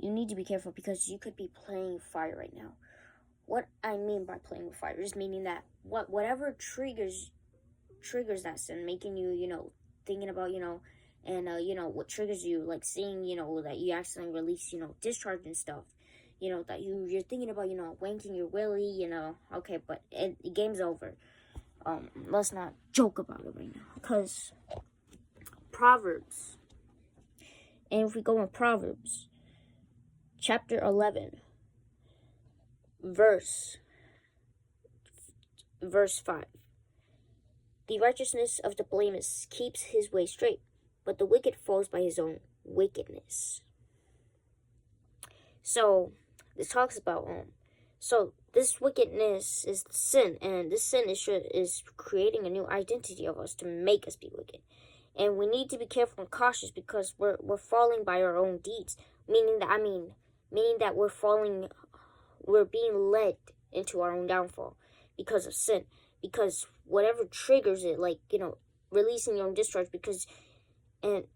you need to be careful because you could be playing with fire right now. What I mean by playing with fire is meaning that whatever triggers that sin, making you, thinking about, and, what triggers you, like seeing, that you accidentally release, discharge and stuff, that you're thinking about, wanking your willy, okay, but the game's over. Let's not joke about it right now, because Proverbs, and if we go in Proverbs, chapter 11, verse 5. The righteousness of the blameless keeps his way straight, but the wicked falls by his own wickedness. So, this talks about, so this wickedness is sin, and this sin is creating a new identity of us to make us be wicked. And we need to be careful and cautious because we're falling by our own deeds, meaning that we're being led into our own downfall because of sin. Because whatever triggers it, like, releasing your own discharge, because, making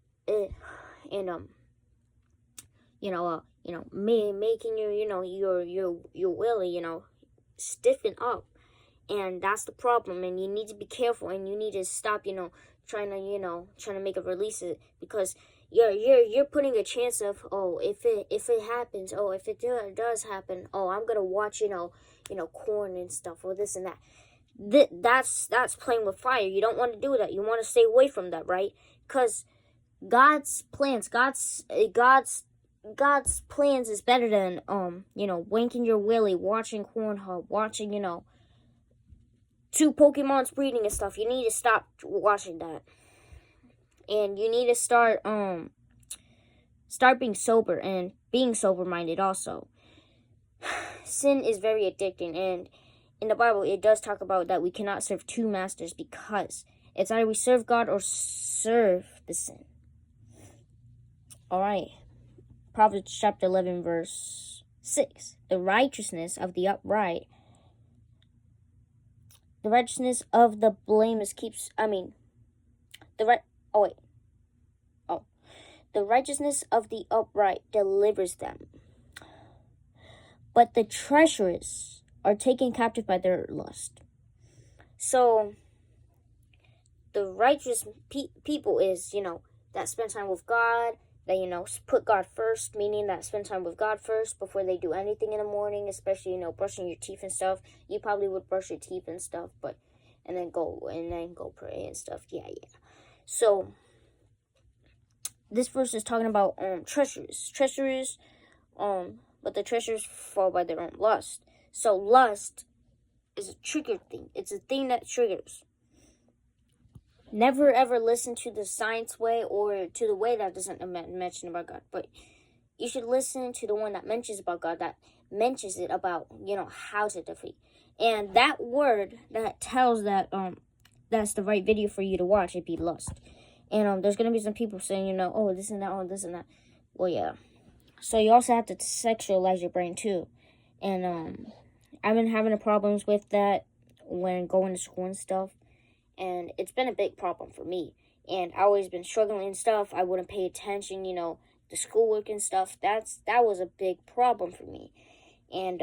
your willy, stiffen up, and that's the problem. And you need to be careful, and you need to stop, trying to make it release it, because you're putting a chance of, if it happens, if it does happen, I'm gonna watch, corn and stuff, or this and that. That's playing with fire. You don't want to do that. You want to stay away from that, right? Because God's plans is better than wanking your willy, watching Pornhub, watching two Pokemons breeding and stuff. You need to stop watching that, and you need to start being sober and being sober minded also. Sin is very addicting, and in the Bible, it does talk about that we cannot serve two masters, because it's either we serve God or serve the sin. Alright. Proverbs chapter 11, verse 6. The righteousness of the blameless keeps, the righteousness of the upright delivers them, but the treacherous are taken captive by their lust. So, the righteous people is, that spend time with God, that, put God first, meaning that spend time with God first before they do anything in the morning, especially, brushing your teeth and stuff. You probably would brush your teeth and stuff, and then go pray and stuff. Yeah. So, this verse is talking about treacherous, but the treacherous fall by their own lust. So lust is a trigger thing. It's a thing that triggers. Never ever listen to the science way or to the way that doesn't mention about God. But you should listen to the one that mentions about God, that mentions it about, how to defeat. And that word that tells that that's the right video for you to watch, it'd be lust. And there's going to be some people saying, this and that, this and that. Well, yeah. So you also have to sexualize your brain too. And I've been having problems with that when going to school and stuff, and it's been a big problem for me. And I always been struggling and stuff. I wouldn't pay attention, to schoolwork and stuff. That was a big problem for me, and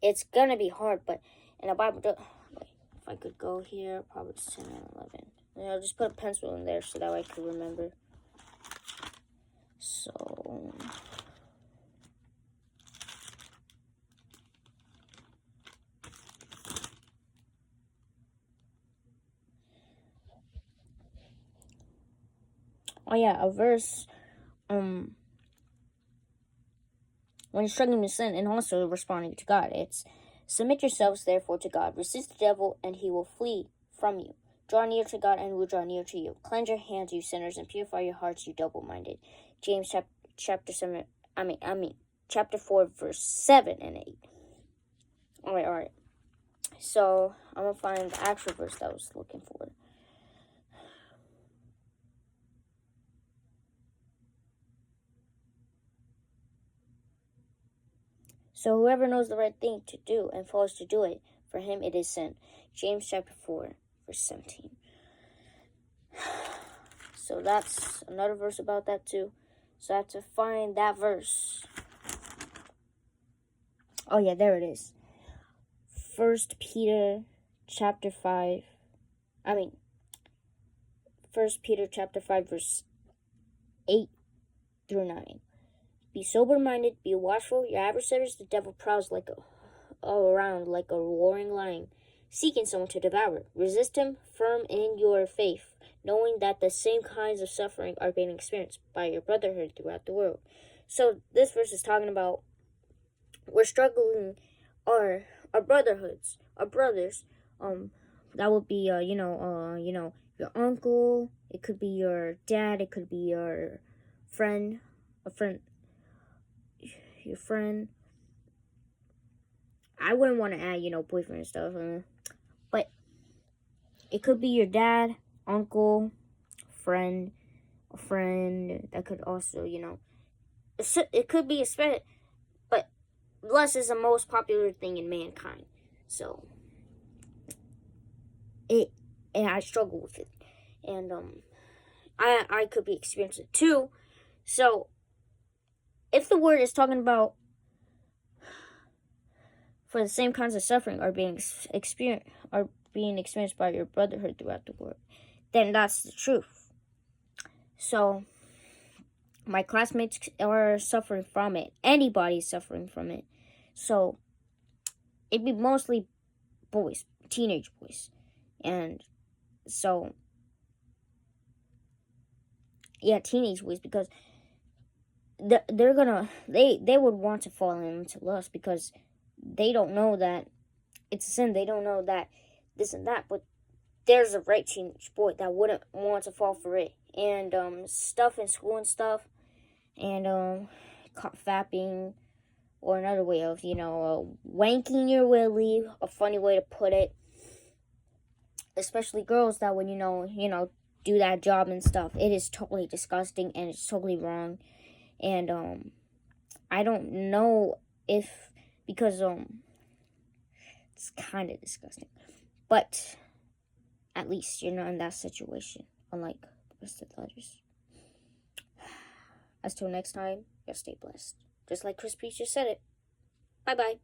it's gonna be hard. But in the Bible, if I could go here, Proverbs 10 and 11. And I'll just put a pencil in there so that way I can remember. So. A verse, when you're struggling with sin and also responding to God, it's, submit yourselves therefore to God, resist the devil and he will flee from you. Draw near to God and he will draw near to you. Cleanse your hands, you sinners, and purify your hearts, you double-minded. James chapter 4, verse 7 and 8. Alright. So, I'm going to find the actual verse that I was looking for. So whoever knows the right thing to do and fails to do it, for him it is sin. James chapter 4, verse 17. So that's another verse about that too. So I have to find that verse. Oh yeah, there it is. 1 Peter chapter 5. 1 Peter chapter 5 verse 8 through 9. Be sober-minded, be watchful. Your adversaries, the devil, prowls around like a roaring lion, seeking someone to devour. Resist him, firm in your faith, knowing that the same kinds of suffering are being experienced by your brotherhood throughout the world. So this verse is talking about we're struggling our brotherhoods, our brothers. That would be your uncle. It could be your dad. It could be your friend, your friend. I wouldn't want to add, boyfriend and stuff, but it could be your dad, uncle, friend, a friend. That could also, it could be a spirit, but lust is the most popular thing in mankind. So, I struggle with it, and I could be experiencing it too. So, if the word is talking about for the same kinds of suffering are being experienced by your brotherhood throughout the world, then that's the truth. So, my classmates are suffering from it. Anybody's suffering from it. So, it'd be mostly boys, teenage boys. And so, yeah, teenage boys, because they would want to fall into lust because they don't know that it's a sin. They don't know that this and that, but there's a right teenage boy that wouldn't want to fall for it. And stuff in school and stuff, and fapping, or another way of wanking your willy, a funny way to put it. Especially girls that would do that job and stuff. It is totally disgusting and it's totally wrong. And I don't know if because it's kind of disgusting, but at least you're not in that situation, unlike the rest of the others. As till next time, you'll stay blessed. Just like Chris Peach just said it. Bye-bye.